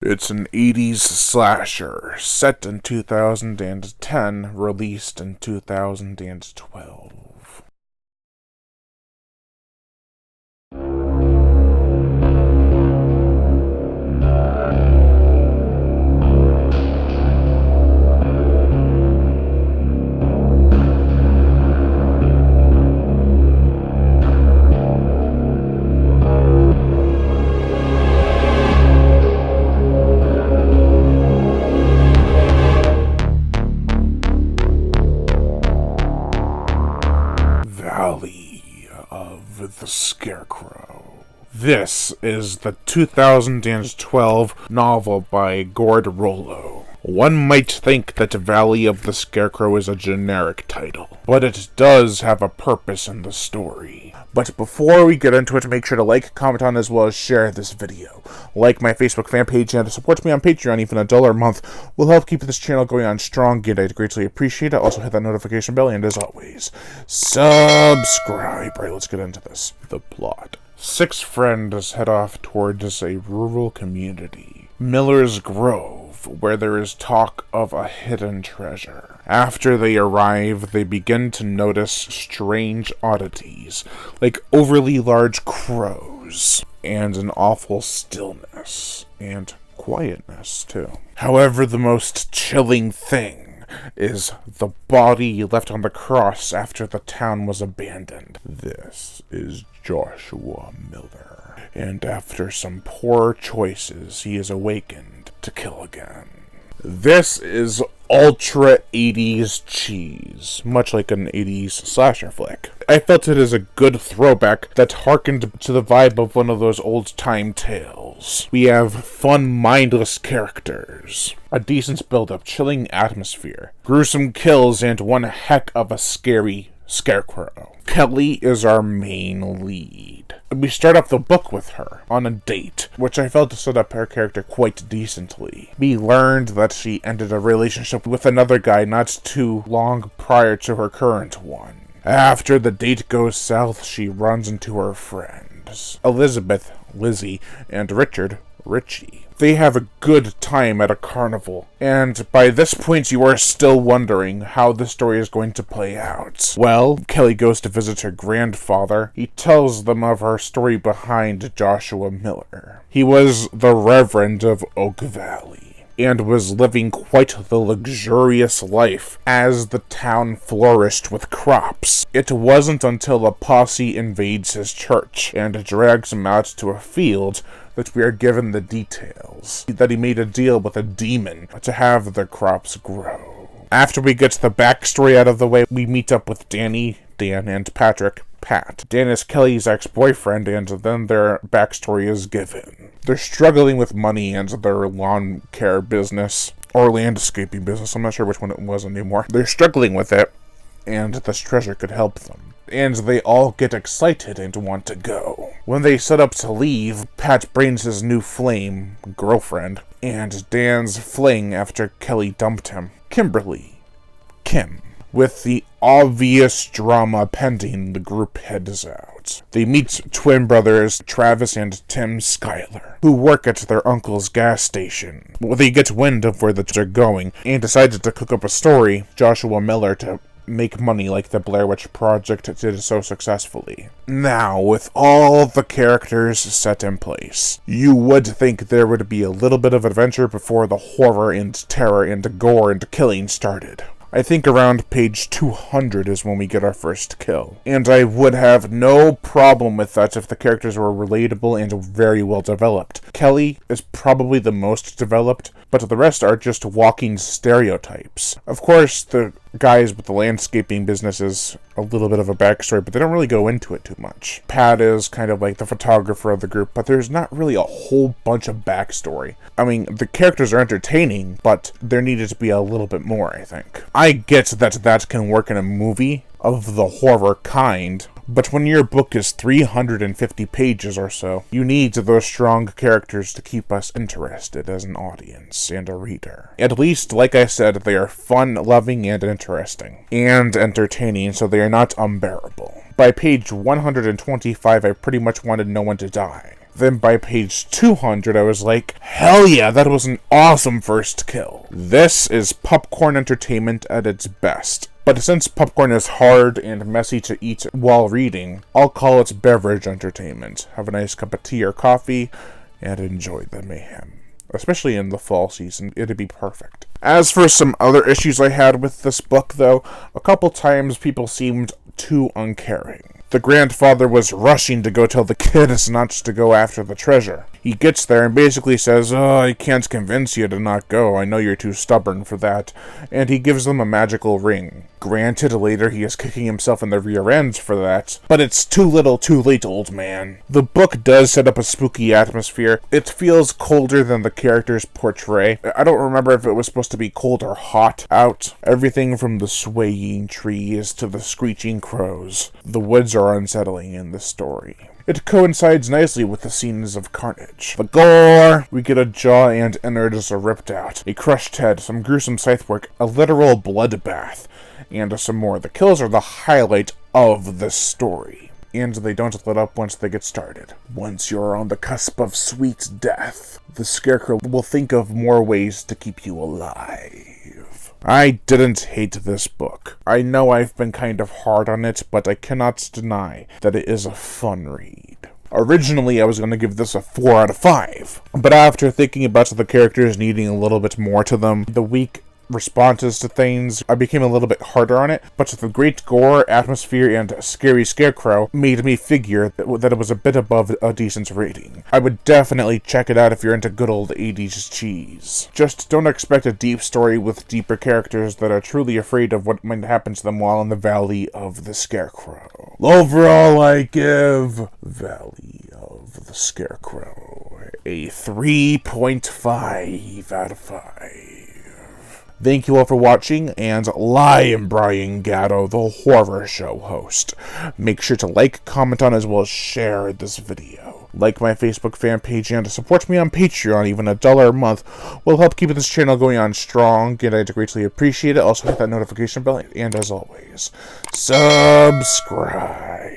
It's an 80s slasher, set in 2010, released in 2012. Valley of the Scarecrow. This is the 2012 novel by Gord Rollo. One might think that Valley of the Scarecrow is a generic title, but it does have a purpose in the story. But before we get into it, make sure to like, comment on, as well as share this video. Like my Facebook fan page and support me on Patreon. Even $1 a month will help keep this channel going on strong, and I'd greatly appreciate it. Also hit that notification bell, and as always, subscribe. Alright, let's get into this. The plot. 6 friends head off towards a rural community, Miller's Grove, where there is talk of a hidden treasure. After they arrive, they begin to notice strange oddities, like overly large crows, and an awful stillness, and quietness, too. However, the most chilling thing is the body left on the cross after the town was abandoned. This is Joshua Miller, and after some poor choices, he is awakened to kill again. This is ultra 80s cheese, much like an 80s slasher flick. I felt it as a good throwback that harkened to the vibe of one of those old-time tales. We have fun, mindless characters, a decent build-up, chilling atmosphere, gruesome kills, and one heck of a scary Scarecrow. Kelly is our main lead. We start off the book with her on a date, which I felt set up her character quite decently. We learned that she ended a relationship with another guy not too long prior to her current one. After the date goes south, she runs into her friends, Elizabeth, Lizzie, and Richard, Richie. They have a good time at a carnival, and by this point you are still wondering how the story is going to play out. Well, Kelly goes to visit her grandfather. He tells them of her story behind Joshua Miller. He was the Reverend of Oak Valley, and was living quite the luxurious life as the town flourished with crops. It wasn't until a posse invades his church and drags him out to a field that we are given the details that he made a deal with a demon to have the crops grow. After we get the backstory out of the way, we meet up with Danny, Dan, and Patrick, Pat. Dan is Kelly's ex-boyfriend, and then their backstory is given. They're struggling with money and their lawn care business, or landscaping business, I'm not sure which one it was anymore. They're struggling with it, and this treasure could help them. And they all get excited and want to go. When they set up to leave, Pat brings his new flame, girlfriend, and Dan's fling after Kelly dumped him, Kim. With the obvious drama pending, the group heads out. They meet twin brothers Travis and Tim Schuyler, who work at their uncle's gas station. They get wind of where they're going, and decided to cook up a story, Joshua Miller, to make money like the Blair Witch Project did so successfully. Now, with all the characters set in place, you would think there would be a little bit of adventure before the horror and terror and gore and killing started. I think around page 200 is when we get our first kill. And I would have no problem with that if the characters were relatable and very well developed. Kelly is probably the most developed, but the rest are just walking stereotypes. Of course, the guys with the landscaping business is a little bit of a backstory, but they don't really go into it too much. Pat is kind of like the photographer of the group, but there's not really a whole bunch of backstory. I mean, the characters are entertaining, but there needed to be a little bit more, I think. I get that can work in a movie of the horror kind, but when your book is 350 pages or so, you need those strong characters to keep us interested as an audience and a reader. At least, like I said, they are fun, loving, and interesting, and entertaining, so they are not unbearable. By page 125, I pretty much wanted no one to die. Then by page 200, I was like, hell yeah, that was an awesome first kill. This is popcorn entertainment at its best. But since popcorn is hard and messy to eat while reading, I'll call it beverage entertainment. Have a nice cup of tea or coffee, and enjoy the mayhem. Especially in the fall season, it'd be perfect. As for some other issues I had with this book, though, a couple times people seemed too uncaring. The grandfather was rushing to go tell the kids not to go after the treasure. He gets there and basically says, "Oh, I can't convince you to not go. I know you're too stubborn for that." And he gives them a magical ring. Granted, later he is kicking himself in the rear end for that, but it's too little too late, old man. The book does set up a spooky atmosphere. It feels colder than the characters portray. I don't remember if it was supposed to be cold or hot out. Everything from the swaying trees to the screeching crows. The woods are unsettling in the story. It coincides nicely with the scenes of carnage. The gore! We get a jaw and innards ripped out, a crushed head, some gruesome scythe work, a literal bloodbath, and some more. The kills are the highlight of the story, and they don't let up once they get started. Once you're on the cusp of sweet death, the Scarecrow will think of more ways to keep you alive. I didn't hate this book. I know I've been kind of hard on it, but I cannot deny that it is a fun read. Originally, I was going to give this a 4 out of 5, but after thinking about the characters needing a little bit more to them, the weak responses to things, I became a little bit harder on it, but the great gore, atmosphere, and scary Scarecrow made me figure that it was a bit above a decent rating. I would definitely check it out if you're into good old 80s cheese. Just don't expect a deep story with deeper characters that are truly afraid of what might happen to them while in the Valley of the Scarecrow. Overall, I give Valley of the Scarecrow a 3.5 out of 5. Thank you all for watching, and I am Brian Gatto, the horror show host. Make sure to like, comment on, as well as share this video. Like my Facebook fan page and support me on Patreon. Even $1 a month will help keep this channel going on strong, and I'd greatly appreciate it. Also hit that notification bell, and as always, subscribe.